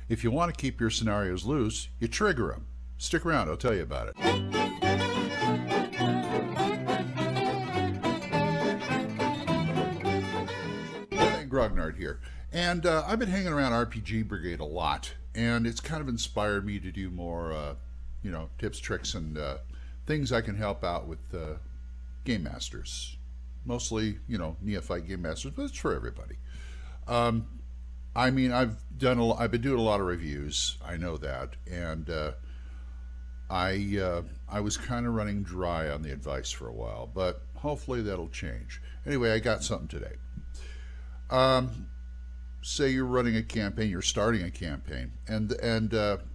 If you want to keep your scenarios loose, you trigger them. Stick around, I'll tell you about it. Man Grognard here. And I've been hanging around RPG Brigade a lot, and it's kind of inspired me to do more, tips, tricks, and things I can help out with game masters. Mostly, neophyte game masters, but it's for everybody. I've been doing a lot of reviews. I know that, and I was kind of running dry on the advice for a while, but hopefully that'll change. Anyway, I got something today. Say you're running a campaign, you're starting a campaign, and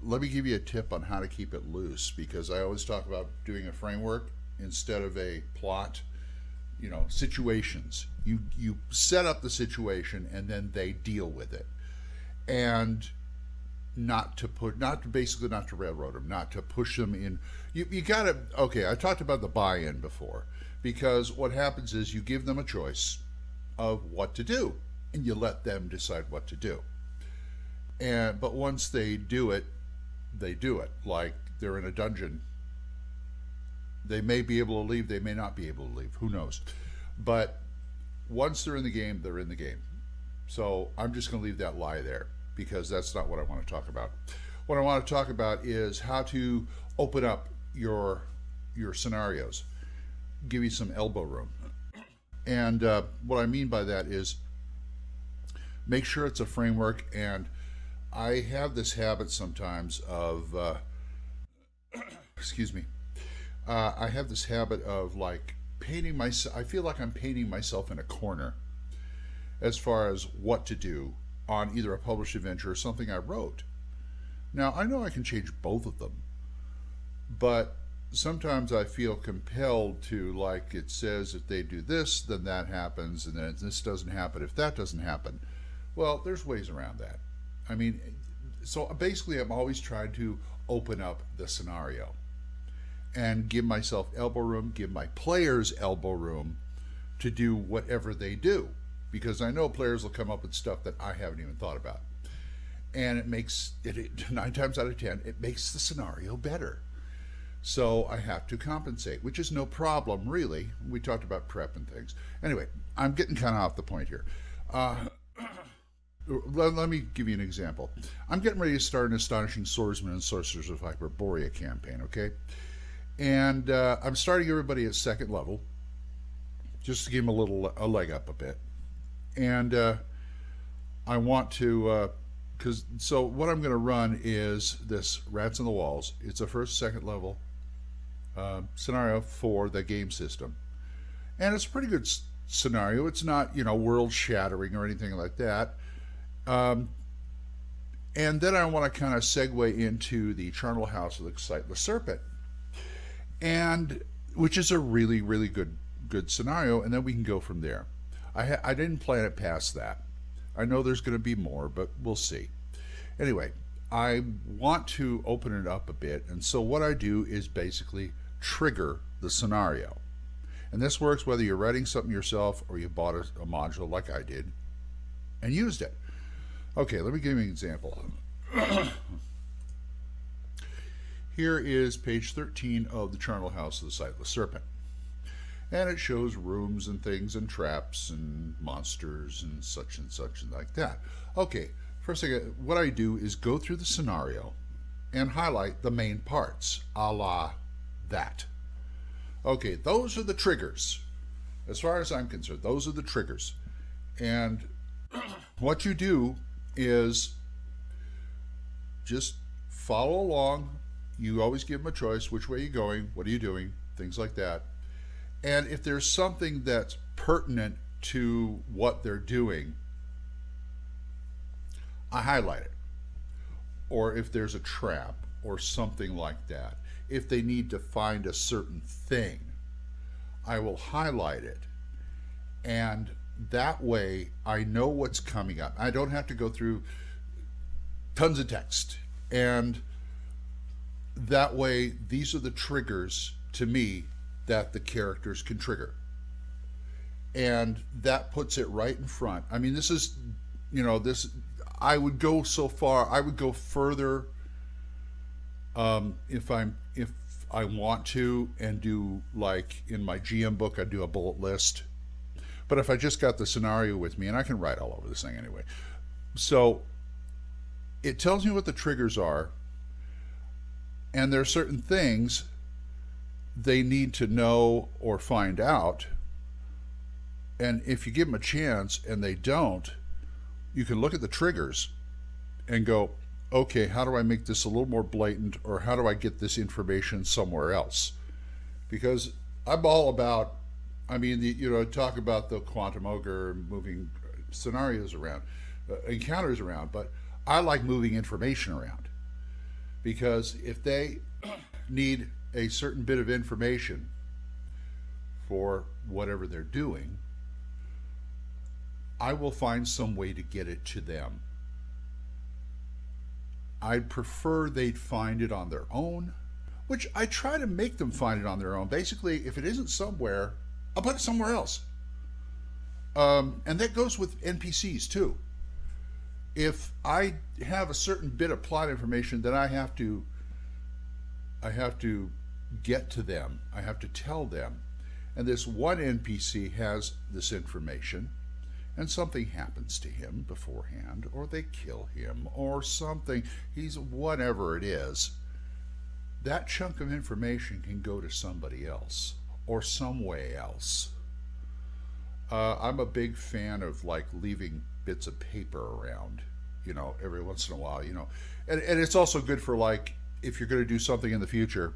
let me give you a tip on how to keep it loose, because I always talk about doing a framework instead of a plot. Situations. You set up the situation and then they deal with it, and not to railroad them, not to push them in. You gotta, okay, I talked about the buy-in before, because what happens is you give them a choice of what to do and you let them decide what to do. But once they do it, like they're in a dungeon. They may be able to leave, they may not be able to leave, who knows. But once they're in the game, they're in the game. So I'm just going to leave that lie there, because that's not what I want to talk about. What I want to talk about is how to open up your scenarios, give you some elbow room. And what I mean by that is make sure it's a framework. And I have this habit sometimes of, excuse me, I have this habit of like painting myself. I feel like I'm painting myself in a corner as far as what to do on either a published adventure or something I wrote. Now, I know I can change both of them, but sometimes I feel compelled to, like it says, if they do this, then that happens, and then this doesn't happen if that doesn't happen. Well, there's ways around that. I mean, so basically I'm always trying to open up the scenario and give myself elbow room, give my players elbow room to do whatever they do, because I know players will come up with stuff that I haven't even thought about, and it makes it 9 times out of 10 it makes the scenario better. So I have to compensate, which is no problem really. We talked about prep and things. Anyway, I'm getting kind of off the point here. Let me give you an example. I'm getting ready to start an Astonishing Swordsmen and Sorcerers of Hyperborea campaign, okay? And I'm starting everybody at 2nd level, just to give them a leg up a bit. And I want to, so what I'm going to run is this Rats on the Walls. It's a 1st, 2nd level scenario for the game system. And it's a pretty good scenario. It's not, world shattering or anything like that. And then I want to kind of segue into the Charnel House of the Sightless Serpent, and which is a really, really good scenario, and then we can go from there. I didn't plan it past that. I know there's going to be more, but we'll see. Anyway, I want to open it up a bit, and so what I do is basically trigger the scenario. And this works whether you're writing something yourself or you bought a module like I did and used it. Okay, let me give you an example. Here is page 13 of the Charnel House of the Sightless Serpent. And it shows rooms and things and traps and monsters and such and like that. Okay, first thing, what I do is go through the scenario and highlight the main parts, a la that. Okay, those are the triggers. As far as I'm concerned, those are the triggers. And what you do is just follow along. You always give them a choice. Which way are you going? What are you doing? Things like that. And if there's something that's pertinent to what they're doing, I highlight it. Or if there's a trap or something like that. If they need to find a certain thing, I will highlight it. And that way I know what's coming up. I don't have to go through tons of text. And that way, these are the triggers to me that the characters can trigger. And that puts it right in front. I mean, this is, I would go so far. I would go further if I want to, and do, like in my GM book, I do a bullet list. But if I just got the scenario with me, and I can write all over this thing anyway, so it tells me what the triggers are, and there are certain things they need to know or find out. And if you give them a chance and they don't, you can look at the triggers and go, okay, how do I make this a little more blatant, or how do I get this information somewhere else? Because I'm all about, I mean, talk about the quantum ogre moving scenarios around, encounters around, but I like moving information around, because if they need a certain bit of information for whatever they're doing, I will find some way to get it to them. I'd prefer they'd find it on their own, which I try to make them find it on their own. Basically, if it isn't somewhere, I'll put it somewhere else. And that goes with NPCs too. If I have a certain bit of plot information that I have to get to them, I have to tell them, and this one NPC has this information, and something happens to him beforehand, or they kill him, or something, he's whatever it is, that chunk of information can go to somebody else, or some way else. I'm a big fan of like leaving bits of paper around, every once in a while, and it's also good for, like, if you're going to do something in the future,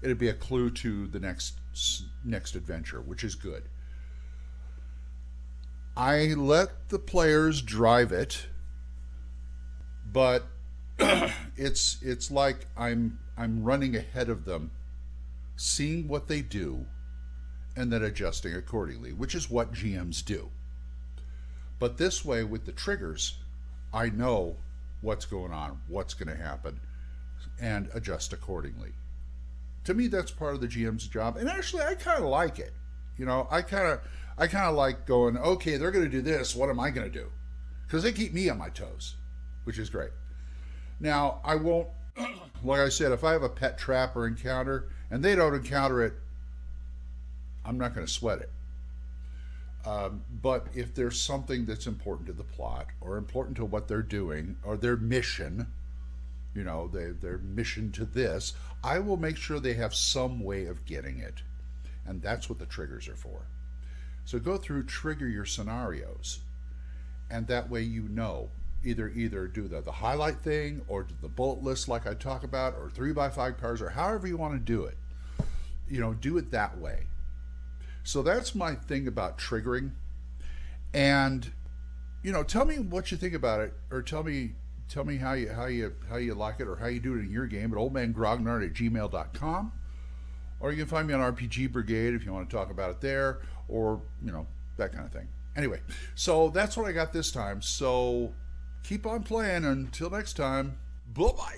it'd be a clue to the next adventure, which is good. I let the players drive it, but it's like I'm running ahead of them, seeing what they do, and then adjusting accordingly, which is what GMs do. But this way, with the triggers, I know what's going on, what's going to happen, and adjust accordingly. To me, that's part of the GM's job, and actually, I kind of like it. I kind of like going, okay, they're going to do this. What am I going to do? Because they keep me on my toes, which is great. Now, I won't, like I said, if I have a pet trap or encounter and they don't encounter it, I'm not going to sweat it. But if there's something that's important to the plot, or important to what they're doing, or their mission, their mission to this, I will make sure they have some way of getting it. And that's what the triggers are for. So go through, trigger your scenarios, and that way either do the highlight thing, or do the bullet list like I talk about, or 3x5 cards, or however you want to do it. Do it that way. So that's my thing about triggering. And tell me what you think about it, or tell me how you like it, or how you do it in your game at oldmangrognard@gmail.com. Or you can find me on RPG Brigade if you want to talk about it there, or, that kind of thing. Anyway, so that's what I got this time. So keep on playing. Until next time, bye-bye.